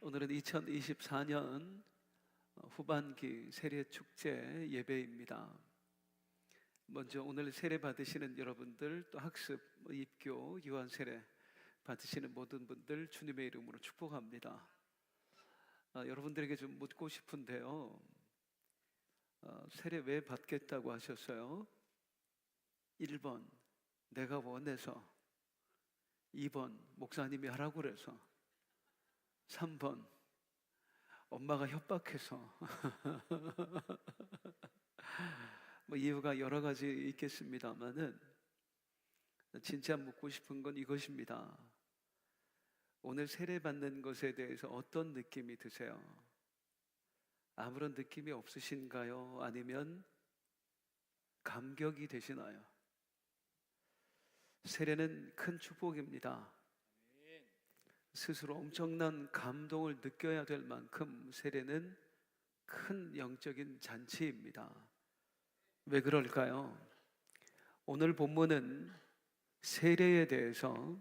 오늘은 2024년 후반기 세례축제 예배입니다. 먼저 오늘 세례 받으시는 여러분들, 또 학습, 입교, 유한 세례 받으시는 모든 분들 주님의 이름으로 축복합니다. 여러분들에게 좀 묻고 싶은데요, 세례 왜 받겠다고 하셨어요? 1번 내가 원해서, 2번 목사님이 하라고 그래서, 3번 엄마가 협박해서. 뭐 이유가 여러 가지 있겠습니다만은 진짜 묻고 싶은 건 이것입니다. 오늘 세례 받는 것에 대해서 어떤 느낌이 드세요? 아무런 느낌이 없으신가요? 아니면 감격이 되시나요? 세례는 큰 축복입니다. 스스로 엄청난 감동을 느껴야 될 만큼 세례는 큰 영적인 잔치입니다. 왜 그럴까요? 오늘 본문은 세례에 대해서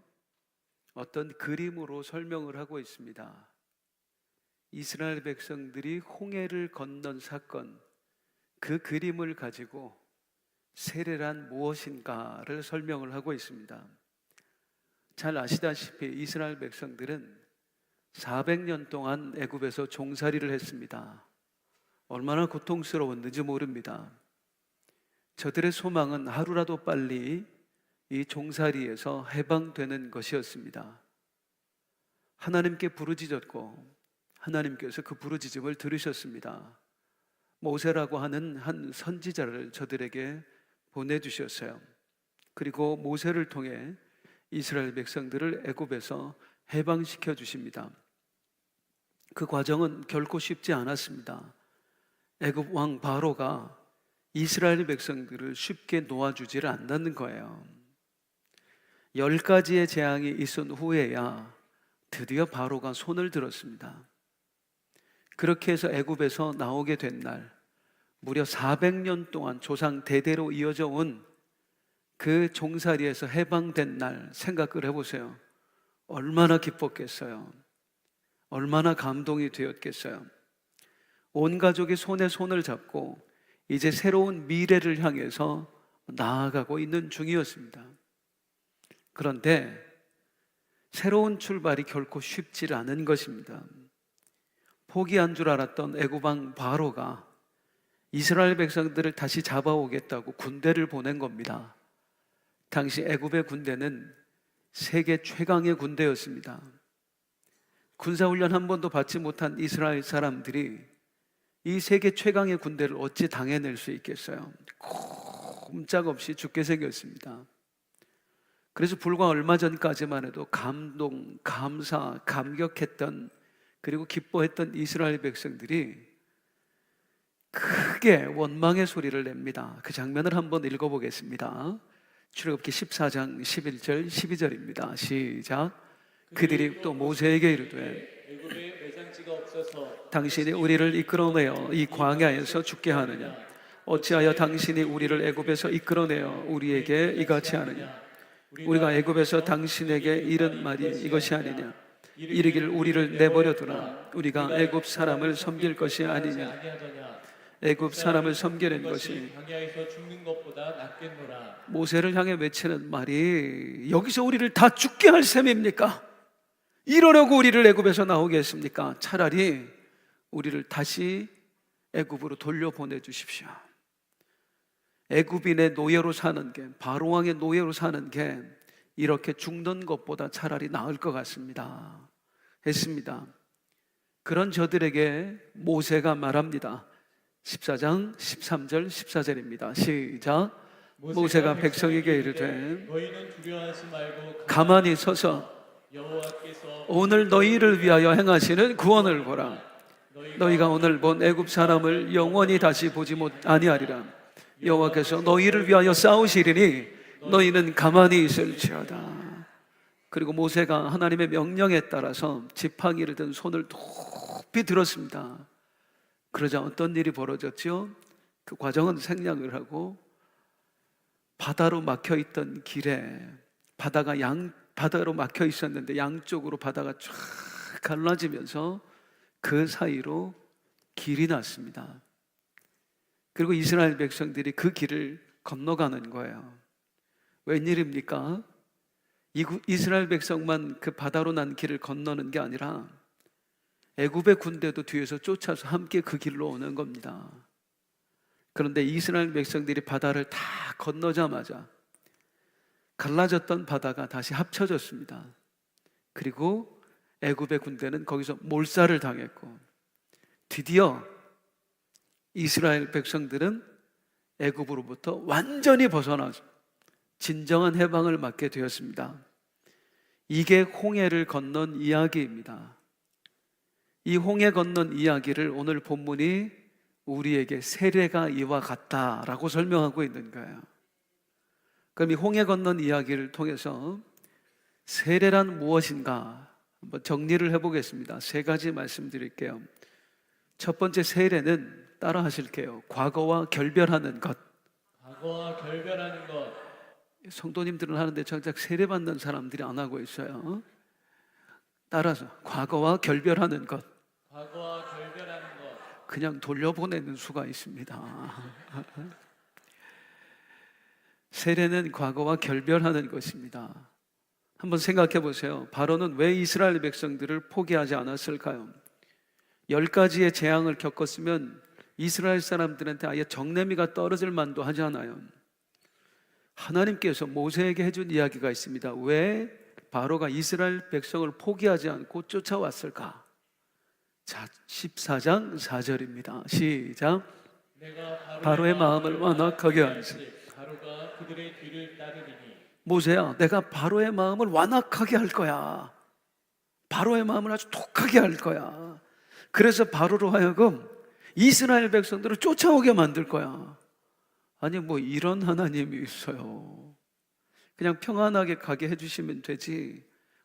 어떤 그림으로 설명을 하고 있습니다. 이스라엘 백성들이 홍해를 건넌 사건, 그 그림을 가지고 세례란 무엇인가를 설명을 하고 있습니다. 잘 아시다시피 이스라엘 백성들은 400년 동안 애굽에서 종살이를 했습니다. 얼마나 고통스러웠는지 모릅니다. 저들의 소망은 하루라도 빨리 이 종살이에서 해방되는 것이었습니다. 하나님께 부르짖었고 하나님께서 그 부르짖음을 들으셨습니다. 모세라고 하는 한 선지자를 저들에게 보내주셨어요. 그리고 모세를 통해 이스라엘 백성들을 애굽에서 해방시켜 주십니다. 그 과정은 결코 쉽지 않았습니다. 애굽 왕 바로가 이스라엘 백성들을 쉽게 놓아주지를 않는 거예요. 10가지의 재앙이 있은 후에야 드디어 바로가 손을 들었습니다. 그렇게 해서 애굽에서 나오게 된 날, 무려 400년 동안 조상 대대로 이어져 온 그 종살이에서 해방된 날 생각을 해보세요. 얼마나 기뻤겠어요. 얼마나 감동이 되었겠어요. 온 가족이 손에 손을 잡고 이제 새로운 미래를 향해서 나아가고 있는 중이었습니다. 그런데 새로운 출발이 결코 쉽지 않은 것입니다. 포기한 줄 알았던 애굽 왕 바로가 이스라엘 백성들을 다시 잡아오겠다고 군대를 보낸 겁니다. 당시 애굽의 군대는 세계 최강의 군대였습니다. 군사훈련 한 번도 받지 못한 이스라엘 사람들이 이 세계 최강의 군대를 어찌 당해낼 수 있겠어요? 꼼짝없이 죽게 생겼습니다. 그래서 불과 얼마 전까지만 해도 감동, 감사, 감격했던, 그리고 기뻐했던 이스라엘 백성들이 크게 원망의 소리를 냅니다. 그 장면을 한번 읽어보겠습니다. 출애굽기 14장 11절 12절입니다. 시작. 그들이 또 모세에게 이르되 당신이 우리를 이끌어내어 이 광야에서 죽게 하느냐? 어찌하여 당신이 우리를 애굽에서 이끌어내어 우리에게 이같이 하느냐? 우리가 애굽에서 당신에게 이른 말이 이것이 아니냐? 이르기를 우리를 내버려 두라. 우리가 애굽 사람을 섬길 것이 아니냐? 애굽 사람을 섬기는 것이 광야에서 죽는 것보다 낫겠노라. 모세를 향해 외치는 말이, 여기서 우리를 다 죽게 할 셈입니까? 이러려고 우리를 애굽에서 나오게 했습니까? 차라리 우리를 다시 애굽으로 돌려보내 주십시오. 애굽인의 노예로 사는 게, 바로 왕의 노예로 사는 게 이렇게 죽는 것보다 차라리 나을 것 같습니다 했습니다. 그런 저들에게 모세가 말합니다. 14장 13절 14절입니다. 시작. 모세가 백성에게 이르되 너희는 두려워하지 말고 가만히 서서 여호와께서 오늘 너희를 위하여 행하시는 구원을 보라. 너희가 오늘 본 애굽 사람을 영원히 다시 보지 아니하리라. 여호와께서 너희를 위하여 싸우시리니 너희는 가만히 있을지어다. 그리고 모세가 하나님의 명령에 따라서 지팡이를 든 손을 높이 들었습니다. 그러자 어떤 일이 벌어졌죠? 그 과정은 생략을 하고 바다로 막혀있던 길에, 바다로 막혀 있었는데 양쪽으로 바다가 쫙 갈라지면서 그 사이로 길이 났습니다. 그리고 이스라엘 백성들이 그 길을 건너가는 거예요. 웬일입니까? 이스라엘 백성만 그 바다로 난 길을 건너는 게 아니라 애굽의 군대도 뒤에서 쫓아서 함께 그 길로 오는 겁니다. 그런데 이스라엘 백성들이 바다를 다 건너자마자 갈라졌던 바다가 다시 합쳐졌습니다. 그리고 애굽의 군대는 거기서 몰살을 당했고, 드디어 이스라엘 백성들은 애굽으로부터 완전히 벗어나서 진정한 해방을 맞게 되었습니다. 이게 홍해를 건넌 이야기입니다. 이 홍해 건넌 이야기를 오늘 본문이 우리에게 세례가 이와 같다라고 설명하고 있는 거예요. 그럼 이 홍해 건넌 이야기를 통해서 세례란 무엇인가 한번 정리를 해보겠습니다. 세 가지 말씀드릴게요. 첫 번째, 세례는 따라 하실게요. 과거와 결별하는 것. 과거와 결별하는 것. 성도님들은 하는데 정작 세례받는 사람들이 안 하고 있어요. 따라서 과거와 결별하는 것. 과거와 결별하는 것. 그냥 돌려보내는 수가 있습니다. 세례는 과거와 결별하는 것입니다. 한번 생각해 보세요. 바로는 왜 이스라엘 백성들을 포기하지 않았을까요? 10가지의 재앙을 겪었으면 이스라엘 사람들한테 아예 정내미가 떨어질 만도 하지 않아요. 하나님께서 모세에게 해준 이야기가 있습니다. 왜 바로가 이스라엘 백성을 포기하지 않고 쫓아왔을까? 자, 14장 4절입니다. 시작. 내가 바로의 마음을 완악하게 하지. 바로가 그들의 뒤를 따르리니. 모세야, 내가 바로의 마음을 완악하게 할 거야. 바로의 마음을 아주 독하게 할 거야. 그래서 바로로 하여금 이스라엘 백성들을 쫓아오게 만들 거야. 아니, 뭐 이런 하나님이 있어요. 그냥 평안하게 가게 해주시면 되지.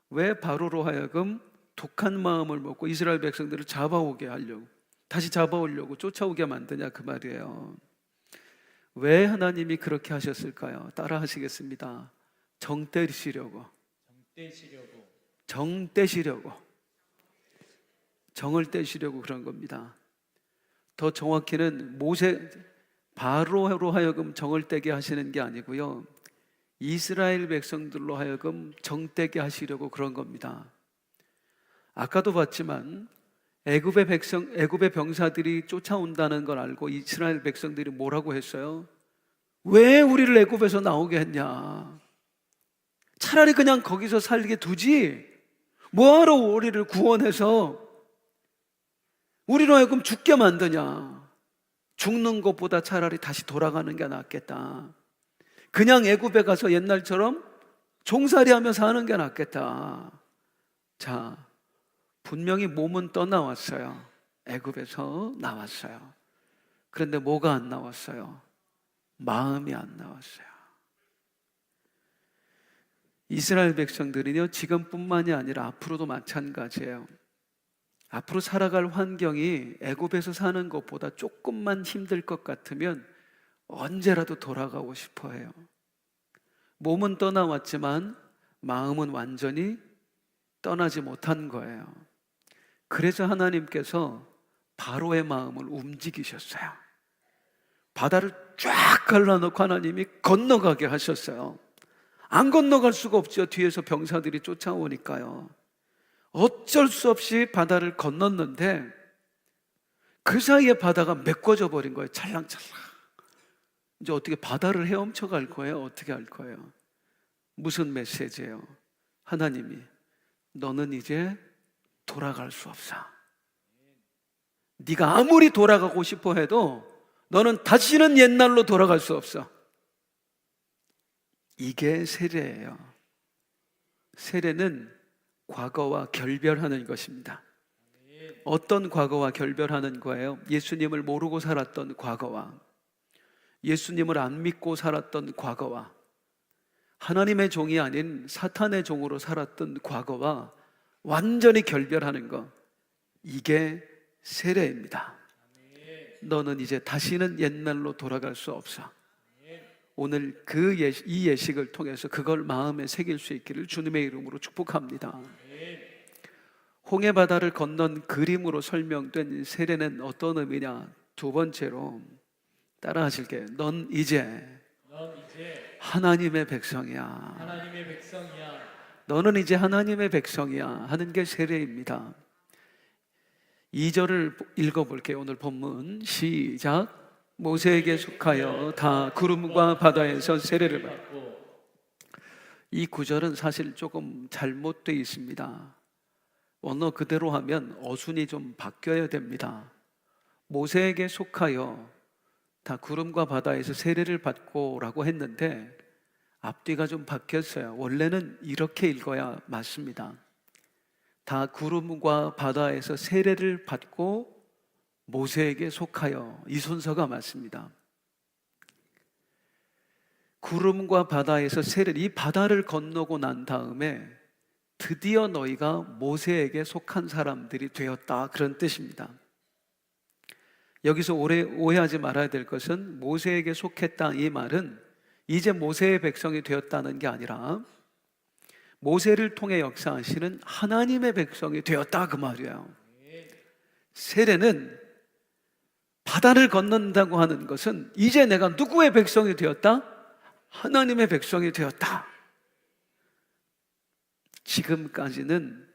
왜 바로로 하여금 독한 마음을 먹고 이스라엘 백성들을 잡아오게 하려고, 다시 잡아오려고 쫓아오게 만드냐 그 말이에요. 왜 하나님이 그렇게 하셨을까요? 따라 하시겠습니다. 정 떼시려고. 정 떼시려고. 정을 떼시려고 그런 겁니다. 더 정확히는 바로로 하여금 정을 떼게 하시는 게 아니고요, 이스라엘 백성들로 하여금 정떼게 하시려고 그런 겁니다. 아까도 봤지만 애굽의 병사들이 쫓아온다는 걸 알고 이스라엘 백성들이 뭐라고 했어요? 왜 우리를 애굽에서 나오게 했냐? 차라리 그냥 거기서 살게 두지, 뭐하러 우리를 구원해서 우리로 하여금 죽게 만드냐? 죽는 것보다 차라리 다시 돌아가는 게 낫겠다. 그냥 애굽에 가서 옛날처럼 종살이하며 사는 게 낫겠다. 자, 분명히 몸은 떠나왔어요. 애굽에서 나왔어요. 그런데 뭐가 안 나왔어요? 마음이 안 나왔어요. 이스라엘 백성들은요, 지금뿐만이 아니라 앞으로도 마찬가지예요. 앞으로 살아갈 환경이 애굽에서 사는 것보다 조금만 힘들 것 같으면 언제라도 돌아가고 싶어 해요. 몸은 떠나왔지만 마음은 완전히 떠나지 못한 거예요. 그래서 하나님께서 바로의 마음을 움직이셨어요. 바다를 쫙 갈라놓고 하나님이 건너가게 하셨어요. 안 건너갈 수가 없죠. 뒤에서 병사들이 쫓아오니까요. 어쩔 수 없이 바다를 건넜는데 그 사이에 바다가 메꿔져 버린 거예요. 찰랑찰랑. 이제 어떻게 바다를 헤엄쳐 갈 거예요? 어떻게 할 거예요? 무슨 메시지예요? 하나님이 너는 이제 돌아갈 수 없어. 네가 아무리 돌아가고 싶어 해도 너는 다시는 옛날로 돌아갈 수 없어. 이게 세례예요. 세례는 과거와 결별하는 것입니다. 어떤 과거와 결별하는 거예요? 예수님을 모르고 살았던 과거와, 예수님을 안 믿고 살았던 과거와, 하나님의 종이 아닌 사탄의 종으로 살았던 과거와 완전히 결별하는 것, 이게 세례입니다. 너는 이제 다시는 옛날로 돌아갈 수 없어. 오늘 이 예식을 통해서 그걸 마음에 새길 수 있기를 주님의 이름으로 축복합니다. 홍해 바다를 건넌 그림으로 설명된 세례는 어떤 의미냐? 두 번째로 따라 하실게요. 넌 이제 하나님의 백성이야. 하나님의 백성이야. 너는 이제 하나님의 백성이야 하는 게 세례입니다. 2절을 읽어볼게요. 오늘 본문 시작. 모세에게 속하여 다 구름과 바다에서 세례를 받고. 이 구절은 사실 조금 잘못되어 있습니다. 원어 그대로 하면 어순이 좀 바뀌어야 됩니다. 모세에게 속하여 다 구름과 바다에서 세례를 받고 라고 했는데 앞뒤가 좀 바뀌었어요. 원래는 이렇게 읽어야 맞습니다. 다 구름과 바다에서 세례를 받고 모세에게 속하여, 이 순서가 맞습니다. 구름과 바다에서 세례를, 이 바다를 건너고 난 다음에 드디어 너희가 모세에게 속한 사람들이 되었다, 그런 뜻입니다. 여기서 오해하지 말아야 될 것은 모세에게 속했다, 이 말은 이제 모세의 백성이 되었다는 게 아니라 모세를 통해 역사하시는 하나님의 백성이 되었다, 그 말이에요. 세례는 바다를 건넌다고 하는 것은 이제 내가 누구의 백성이 되었다? 하나님의 백성이 되었다. 지금까지는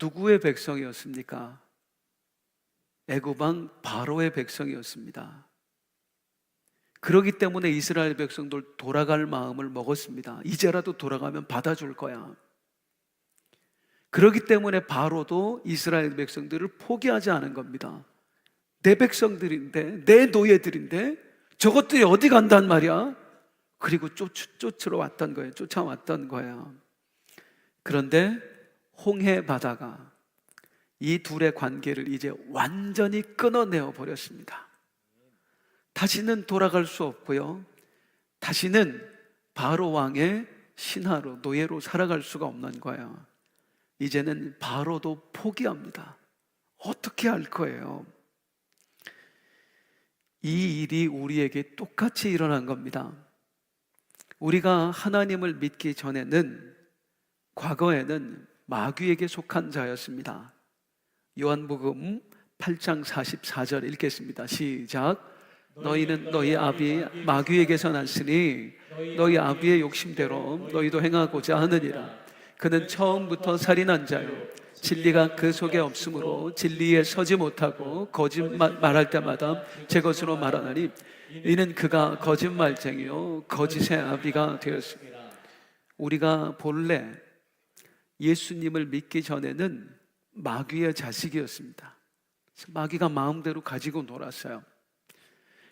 누구의 백성이었습니까? 애굽왕 바로의 백성이었습니다. 그렇기 때문에 이스라엘 백성들 돌아갈 마음을 먹었습니다. 이제라도 돌아가면 받아줄 거야. 그렇기 때문에 바로도 이스라엘 백성들을 포기하지 않은 겁니다. 내 백성들인데, 내 노예들인데 저것들이 어디 간단 말이야? 그리고 쫓으러 왔던 거예요. 쫓아왔던 거예요. 그런데 홍해 바다가 이 둘의 관계를 이제 완전히 끊어내어 버렸습니다. 다시는 돌아갈 수 없고요, 다시는 바로 왕의 신하로, 노예로 살아갈 수가 없는 거예요. 이제는 바로도 포기합니다. 어떻게 할 거예요? 이 일이 우리에게 똑같이 일어난 겁니다. 우리가 하나님을 믿기 전에는, 과거에는 마귀에게 속한 자였습니다. 요한복음 8장 44절 읽겠습니다. 시작. 너희는 너희 아비 마귀에게서 났으니 너희 아비의 욕심대로 너희도 행하고자 하느니라. 그는 처음부터 살인한 자요, 진리가 그 속에 없으므로 진리에 서지 못하고 거짓말 말할 때마다 제 것으로 말하나니 이는 그가 거짓말쟁이요 거짓의 아비가 되었습니다. 우리가 본래 예수님을 믿기 전에는 마귀의 자식이었습니다. 마귀가 마음대로 가지고 놀았어요.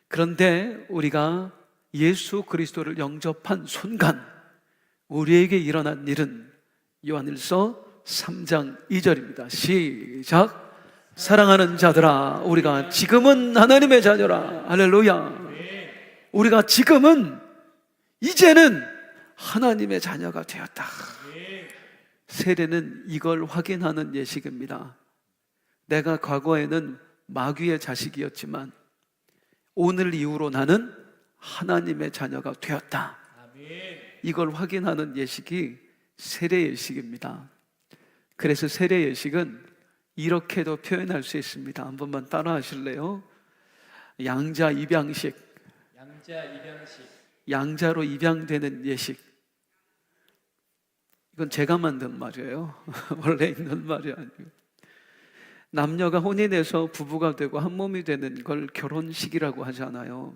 그런데 우리가 예수 그리스도를 영접한 순간 우리에게 일어난 일은 요한일서 3장 2절입니다. 시작. 사랑하는 자들아, 우리가 지금은 하나님의 자녀라. 할렐루야. 우리가 지금은, 이제는 하나님의 자녀가 되었다. 세례는 이걸 확인하는 예식입니다. 내가 과거에는 마귀의 자식이었지만 오늘 이후로 나는 하나님의 자녀가 되었다. 이걸 확인하는 예식이 세례 예식입니다. 그래서 세례 예식은 이렇게도 표현할 수 있습니다. 한 번만 따라 하실래요? 양자 입양식. 양자로 입양되는 예식. 이건 제가 만든 말이에요. 원래 있는 말이 아니고. 남녀가 혼인해서 부부가 되고 한 몸이 되는 걸 결혼식이라고 하잖아요.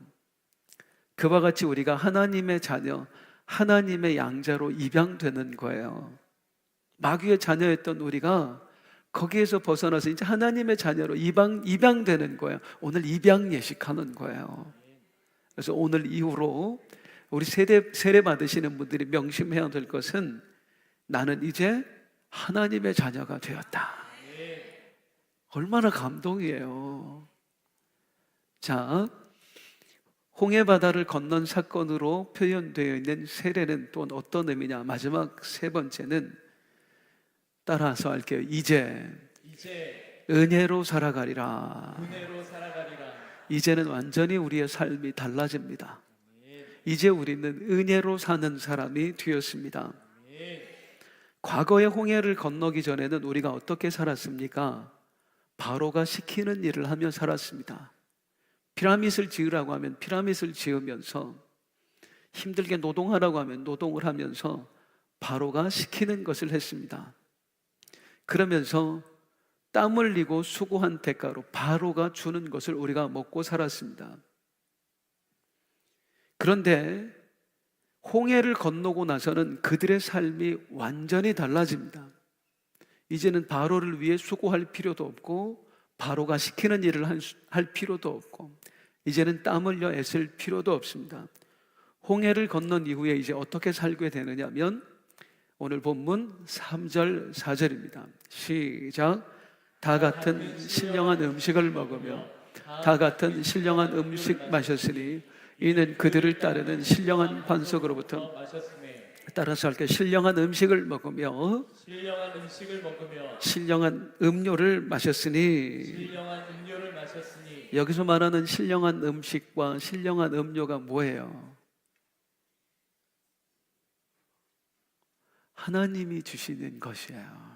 그와 같이 우리가 하나님의 자녀, 하나님의 양자로 입양되는 거예요. 마귀의 자녀였던 우리가 거기에서 벗어나서 이제 하나님의 자녀로 입양되는 거예요. 오늘 입양 예식하는 거예요. 그래서 오늘 이후로 우리 세례 받으시는 분들이 명심해야 될 것은 나는 이제 하나님의 자녀가 되었다. 얼마나 감동이에요. 자, 홍해 바다를 건넌 사건으로 표현되어 있는 세례는 또 어떤 의미냐? 마지막 세 번째는 따라서 할게요. 이제 은혜로 살아가리라. 이제는 완전히 우리의 삶이 달라집니다. 이제 우리는 은혜로 사는 사람이 되었습니다. 과거의 홍해를 건너기 전에는 우리가 어떻게 살았습니까? 바로가 시키는 일을 하며 살았습니다. 피라밋을 지으라고 하면 피라밋을 지으면서, 힘들게 노동하라고 하면 노동을 하면서 바로가 시키는 것을 했습니다. 그러면서 땀 흘리고 수고한 대가로 바로가 주는 것을 우리가 먹고 살았습니다. 그런데 홍해를 건너고 나서는 그들의 삶이 완전히 달라집니다. 이제는 바로를 위해 수고할 필요도 없고 바로가 시키는 일을 할 필요도 없고 이제는 땀 흘려 애쓸 필요도 없습니다. 홍해를 건넌 이후에 이제 어떻게 살게 되느냐면 오늘 본문 3절 4절입니다. 시작. 다 같은 신령한 음식을 먹으며 다 같은 신령한 음식 마셨으니 이는 그들을 따르는 신령한 반석으로부터, 마셨음에 따라서 할게, 신령한 음식을 먹으며 신령한 음식을 먹으며 신령한 음료를 마셨으니. 신령한 음료를 마셨으니 여기서 말하는 신령한 음식과 신령한 음료가 뭐예요? 하나님이 주시는 것이에요.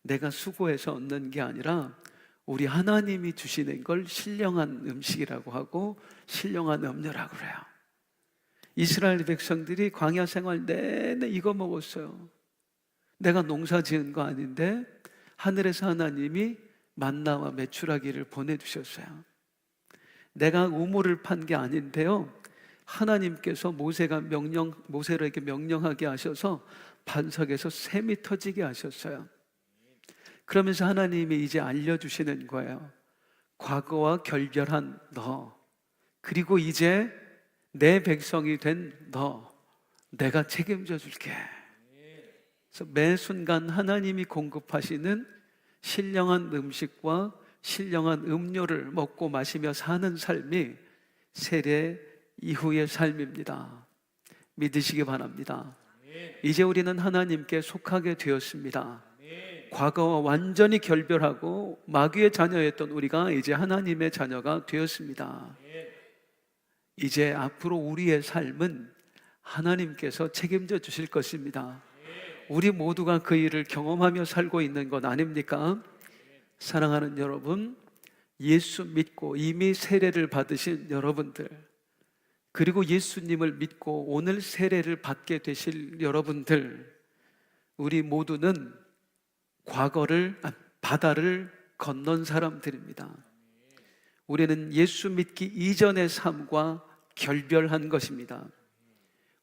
내가 수고해서 얻는 게 아니라 우리 하나님이 주시는 걸 신령한 음식이라고 하고 신령한 음료라고 그래요. 이스라엘 백성들이 광야 생활 내내 이거 먹었어요. 내가 농사 지은 거 아닌데 하늘에서 하나님이 만나와 메추라기를 보내주셨어요. 내가 우물을 판 게 아닌데요, 하나님께서 모세에게 명령하게 하셔서 반석에서 샘이 터지게 하셨어요. 그러면서 하나님이 이제 알려주시는 거예요. 과거와 결별한 너, 그리고 이제 내 백성이 된 너, 내가 책임져 줄게. 그래서 매 순간 하나님이 공급하시는 신령한 음식과 신령한 음료를 먹고 마시며 사는 삶이 세례 이후의 삶입니다. 믿으시기 바랍니다. 이제 우리는 하나님께 속하게 되었습니다. 과거와 완전히 결별하고 마귀의 자녀였던 우리가 이제 하나님의 자녀가 되었습니다. 이제 앞으로 우리의 삶은 하나님께서 책임져 주실 것입니다. 우리 모두가 그 일을 경험하며 살고 있는 것 아닙니까? 사랑하는 여러분, 예수 믿고 이미 세례를 받으신 여러분들, 그리고 예수님을 믿고 오늘 세례를 받게 되실 여러분들, 우리 모두는 바다를 건넌 사람들입니다. 우리는 예수 믿기 이전의 삶과 결별한 것입니다.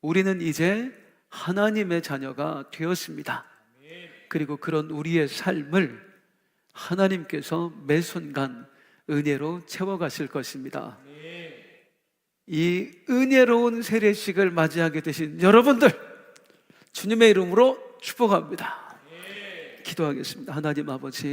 우리는 이제 하나님의 자녀가 되었습니다. 그리고 그런 우리의 삶을 하나님께서 매 순간 은혜로 채워가실 것입니다. 이 은혜로운 세례식을 맞이하게 되신 여러분들, 주님의 이름으로 축복합니다. 기도하겠습니다. 하나님 아버지,